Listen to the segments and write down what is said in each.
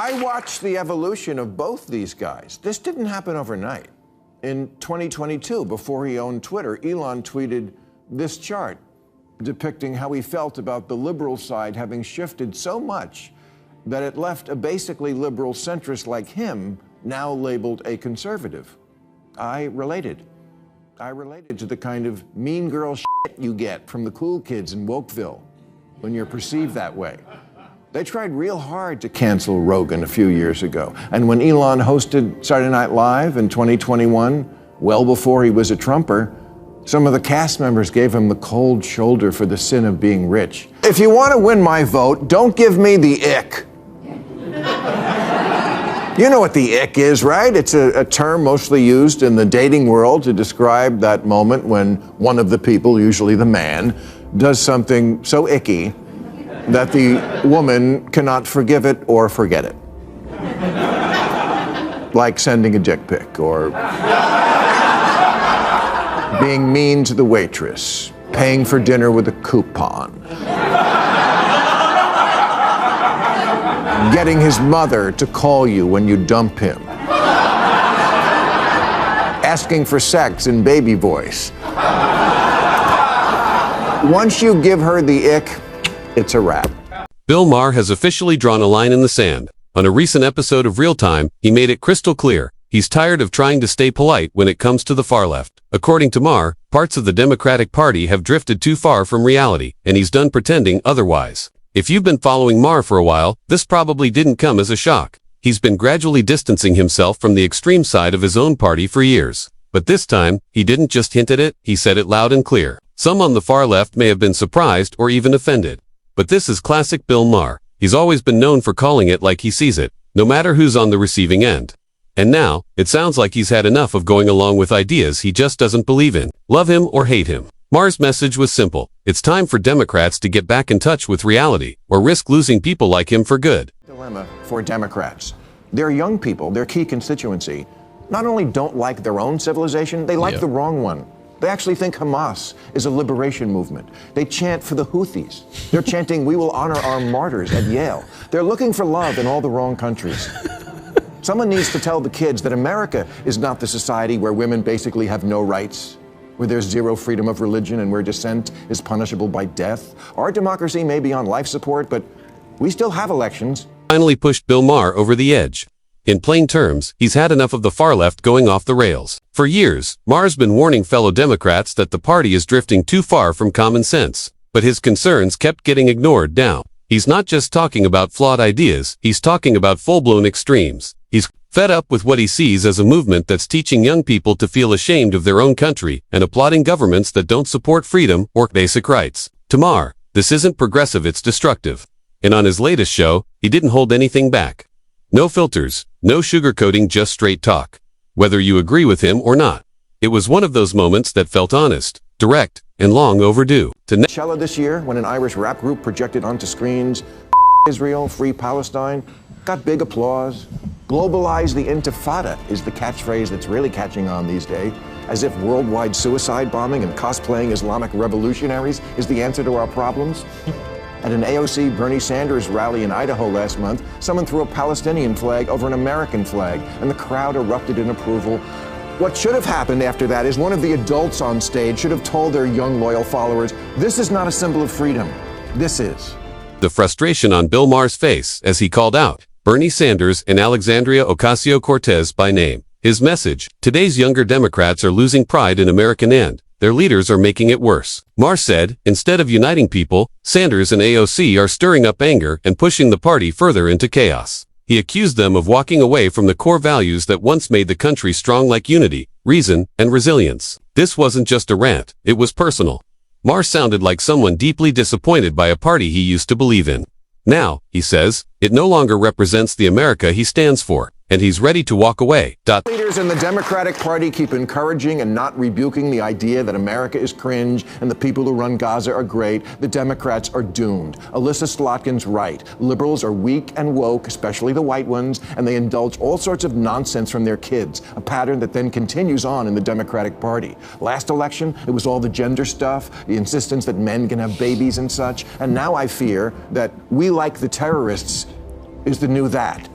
I watched the evolution of both these guys. This didn't happen overnight. In 2022, before he owned Twitter, Elon tweeted this chart depicting how he felt about the liberal side having shifted so much that it left a basically liberal centrist like him now labeled a conservative. I related to the kind of mean girl shit you get from the cool kids in Wokeville when you're perceived that way. They tried real hard to cancel Rogan a few years ago. And when Elon hosted Saturday Night Live in 2021, well before he was a Trumper, some of the cast members gave him the cold shoulder for the sin of being rich. If you want to win my vote, don't give me the ick. You know what the ick is, right? It's a term mostly used in the dating world to describe that moment when one of the people, usually the man, does something so icky that the woman cannot forgive it or forget it. Like sending a dick pic, or being mean to the waitress, paying for dinner with a coupon, getting his mother to call you when you dump him, asking for sex in baby voice. Once you give her the ick, it's a wrap. Bill Maher has officially drawn a line in the sand. On a recent episode of Real Time, he made it crystal clear he's tired of trying to stay polite when it comes to the far left. According to Maher, parts of the Democratic Party have drifted too far from reality, and he's done pretending otherwise. If you've been following Maher for a while, this probably didn't come as a shock. He's been gradually distancing himself from the extreme side of his own party for years. But this time, he didn't just hint at it, he said it loud and clear. Some on the far left may have been surprised or even offended. But this is classic Bill Maher. He's always been known for calling it like he sees it, no matter who's on the receiving end. And now, it sounds like he's had enough of going along with ideas he just doesn't believe in. Love him or hate him. Maher's message was simple. It's time for Democrats to get back in touch with reality, or risk losing people like him for good. Dilemma for Democrats. Their young people, their key constituency, not only don't like their own civilization, they like the wrong one. They actually think Hamas is a liberation movement. They chant for the Houthis. They're chanting, "We will honor our martyrs" at Yale. They're looking for love in all the wrong countries. Someone needs to tell the kids that America is not the society where women basically have no rights, where there's zero freedom of religion and where dissent is punishable by death. Our democracy may be on life support, but we still have elections. Finally pushed Bill Maher over the edge. In plain terms, he's had enough of the far left going off the rails. For years, Maher's been warning fellow Democrats that the party is drifting too far from common sense. But his concerns kept getting ignored now. He's not just talking about flawed ideas, he's talking about full-blown extremes. He's fed up with what he sees as a movement that's teaching young people to feel ashamed of their own country and applauding governments that don't support freedom or basic rights. To Maher, this isn't progressive, it's destructive. And on his latest show, he didn't hold anything back. No filters, no sugarcoating, just straight talk. Whether you agree with him or not. It was one of those moments that felt honest, direct, and long overdue. Coachella this year, when an Irish rap group projected onto screens, Israel, free Palestine, got big applause. Globalize the intifada is the catchphrase that's really catching on these days, as if worldwide suicide bombing and cosplaying Islamic revolutionaries is the answer to our problems. At an AOC Bernie Sanders rally in Idaho last month, someone threw a Palestinian flag over an American flag, and the crowd erupted in approval. What should have happened after that is one of the adults on stage should have told their young, loyal followers, this is not a symbol of freedom. This is. The frustration on Bill Maher's face as he called out Bernie Sanders and Alexandria Ocasio-Cortez by name. His message, today's younger Democrats are losing pride in American and their leaders are making it worse. Maher said, instead of uniting people, Sanders and AOC are stirring up anger and pushing the party further into chaos. He accused them of walking away from the core values that once made the country strong, like unity, reason, and resilience. This wasn't just a rant, it was personal. Maher sounded like someone deeply disappointed by a party he used to believe in. Now, he says, it no longer represents the America he stands for, and he's ready to walk away. Leaders in the Democratic Party keep encouraging and not rebuking the idea that America is cringe and the people who run Gaza are great. The Democrats are doomed. Alyssa Slotkin's right. Liberals are weak and woke, especially the white ones, and they indulge all sorts of nonsense from their kids, a pattern that then continues on in the Democratic Party. Last election, it was all the gender stuff, the insistence that men can have babies and such, and now I fear that we like the terrorists is the new that.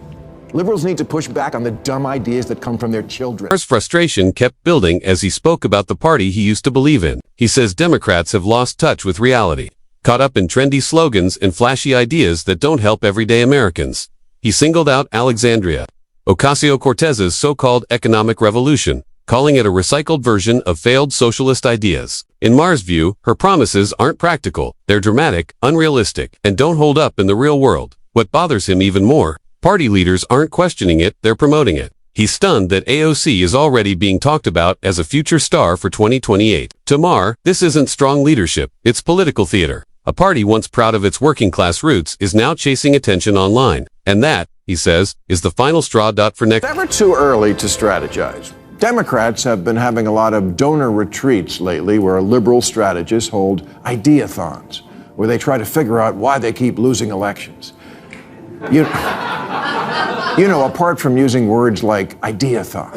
Liberals need to push back on the dumb ideas that come from their children. Maher's frustration kept building as he spoke about the party he used to believe in. He says Democrats have lost touch with reality, caught up in trendy slogans and flashy ideas that don't help everyday Americans. He singled out Alexandria Ocasio-Cortez's so-called economic revolution, calling it a recycled version of failed socialist ideas. In Maher's view, her promises aren't practical, they're dramatic, unrealistic, and don't hold up in the real world. What bothers him even more, party leaders aren't questioning it, they're promoting it. He's stunned that AOC is already being talked about as a future star for 2028. To Maher, this isn't strong leadership, it's political theater. A party once proud of its working-class roots is now chasing attention online. And that, he says, is the final straw. For next. Never too early to strategize. Democrats have been having a lot of donor retreats lately where liberal strategists hold ideathons, where they try to figure out why they keep losing elections. You know, apart from using words like ideathon.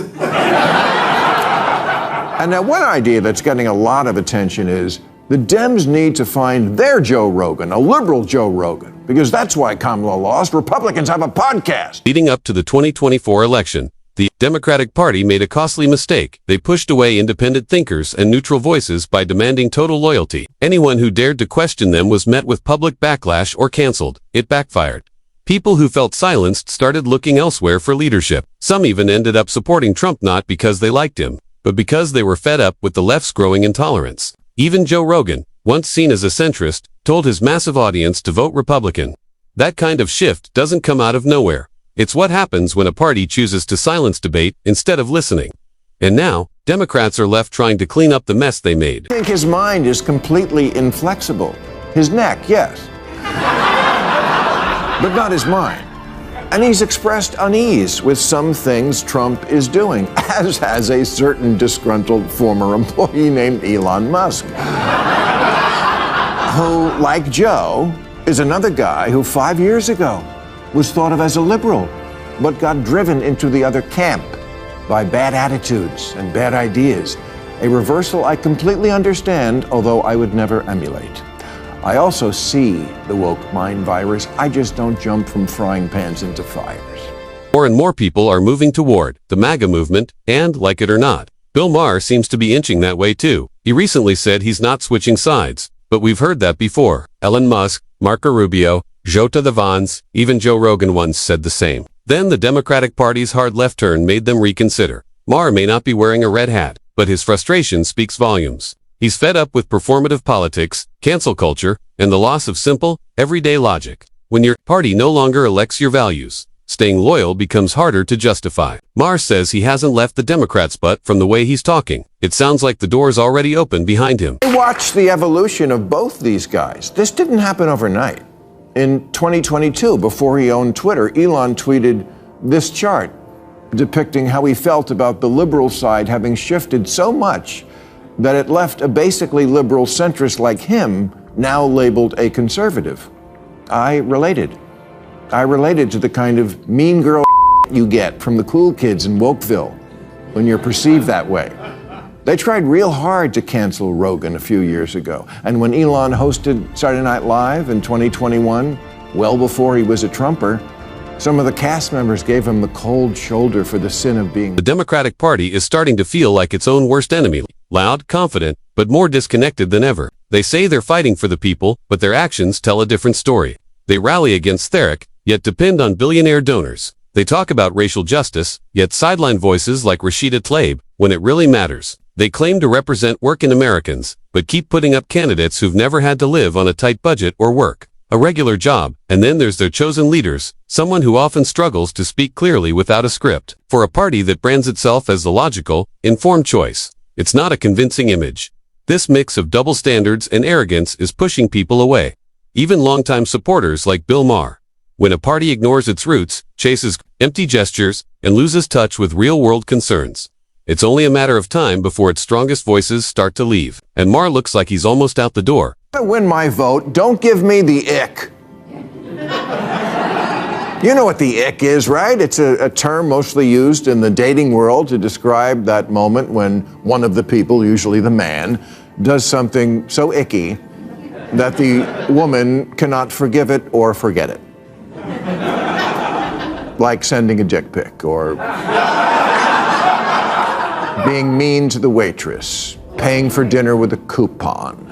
And now one idea that's getting a lot of attention is the Dems need to find their Joe Rogan, a liberal Joe Rogan, because that's why Kamala lost. Republicans have a podcast. Leading up to the 2024 election, the Democratic Party made a costly mistake. They pushed away independent thinkers and neutral voices by demanding total loyalty. Anyone who dared to question them was met with public backlash or canceled. It backfired. People who felt silenced started looking elsewhere for leadership. Some even ended up supporting Trump not because they liked him, but because they were fed up with the left's growing intolerance. Even Joe Rogan, once seen as a centrist, told his massive audience to vote Republican. That kind of shift doesn't come out of nowhere. It's what happens when a party chooses to silence debate instead of listening. And now, Democrats are left trying to clean up the mess they made. I think his mind is completely inflexible. His neck, yes. But not his mind. And he's expressed unease with some things Trump is doing, as has a certain disgruntled former employee named Elon Musk, who, like Joe, is another guy who 5 years ago was thought of as a liberal, but got driven into the other camp by bad attitudes and bad ideas, a reversal I completely understand, although I would never emulate. I also see the woke mind virus. I just don't jump from frying pans into fires. More and more people are moving toward the MAGA movement, and, like it or not, Bill Maher seems to be inching that way too. He recently said he's not switching sides, but we've heard that before. Elon Musk, Marco Rubio, Jota the Vons, even Joe Rogan once said the same. Then the Democratic Party's hard left turn made them reconsider. Maher may not be wearing a red hat, but his frustration speaks volumes. He's fed up with performative politics, cancel culture, and the loss of simple, everyday logic. When your party no longer elects your values, staying loyal becomes harder to justify. Maher says he hasn't left the Democrats, but from the way he's talking, it sounds like the door's already open behind him. I watched the evolution of both these guys. This didn't happen overnight. In 2022, before he owned Twitter, Elon tweeted this chart depicting how he felt about the liberal side having shifted so much that it left a basically liberal centrist like him now labeled a conservative. I related. I related to the kind of mean girl you get from the cool kids in Wokeville when you're perceived that way. They tried real hard to cancel Rogan a few years ago. And when Elon hosted Saturday Night Live in 2021, well before he was a Trumper, some of the cast members gave him the cold shoulder for the sin of being. The Democratic Party is starting to feel like its own worst enemy. Loud, confident, but more disconnected than ever. They say they're fighting for the people, but their actions tell a different story. They rally against Therick, yet depend on billionaire donors. They talk about racial justice, yet sideline voices like Rashida Tlaib when it really matters. They claim to represent working Americans, but keep putting up candidates who've never had to live on a tight budget or work a regular job. And then there's their chosen leaders, someone who often struggles to speak clearly without a script. For a party that brands itself as the logical, informed choice, it's not a convincing image. This mix of double standards and arrogance is pushing people away. Even longtime supporters like Bill Maher. When a party ignores its roots, chases empty gestures, and loses touch with real-world concerns, it's only a matter of time before its strongest voices start to leave. And Maher looks like he's almost out the door. To win my vote, don't give me the ick. You know what the ick is, right? It's a term mostly used in the dating world to describe that moment when one of the people, usually the man, does something so icky that the woman cannot forgive it or forget it. like sending a dick pic or being mean to the waitress, paying for dinner with a coupon,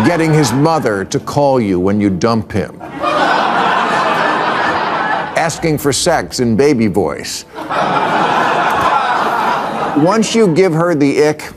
getting his mother to call you when you dump him, asking for sex in baby voice. Once you give her the ick,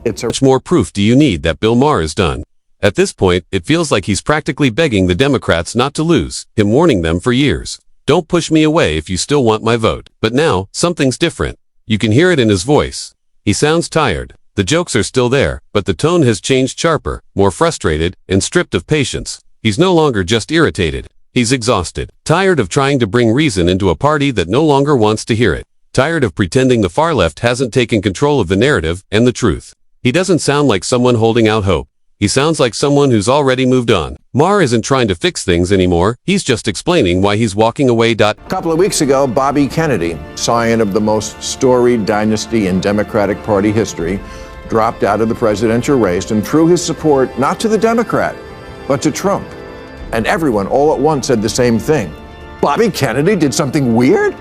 it's a... How much more proof do you need that Bill Maher is done? At this point, it feels like he's practically begging the Democrats not to lose, him warning them for years. Don't push me away if you still want my vote. But now, something's different. You can hear it in his voice. He sounds tired. The jokes are still there, but the tone has changed, sharper, more frustrated, and stripped of patience. He's no longer just irritated. He's exhausted. Tired of trying to bring reason into a party that no longer wants to hear it. Tired of pretending the far left hasn't taken control of the narrative and the truth. He doesn't sound like someone holding out hope. He sounds like someone who's already moved on. Maher isn't trying to fix things anymore. He's just explaining why he's walking away. A couple of weeks ago, Bobby Kennedy, scion of the most storied dynasty in Democratic Party history, dropped out of the presidential race and threw his support not to the Democrat, but to Trump. And everyone all at once said the same thing. Bobby Kennedy did something weird?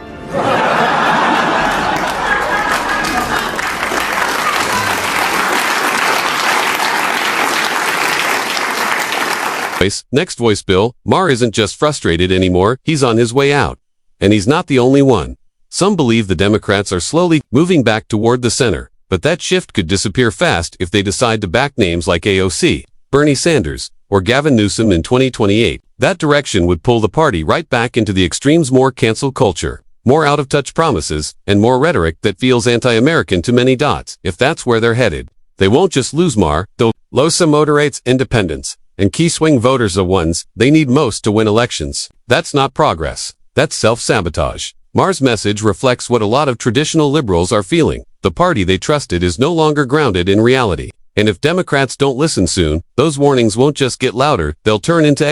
Next voice Bill Maher isn't just frustrated anymore, he's on his way out. And he's not the only one. Some believe the Democrats are slowly moving back toward the center, but that shift could disappear fast if they decide to back names like AOC, Bernie Sanders, or Gavin Newsom in 2028. That direction would pull the party right back into the extremes: more cancel culture, more out-of-touch promises, and more rhetoric that feels anti-American to many. If that's where they're headed, they won't just lose Maher, they'll lose some moderates, independents, and key swing voters, the ones they need most to win elections. That's not progress. That's self-sabotage. Maher's message reflects what a lot of traditional liberals are feeling. The party they trusted is no longer grounded in reality. And if Democrats don't listen soon, those warnings won't just get louder, they'll turn into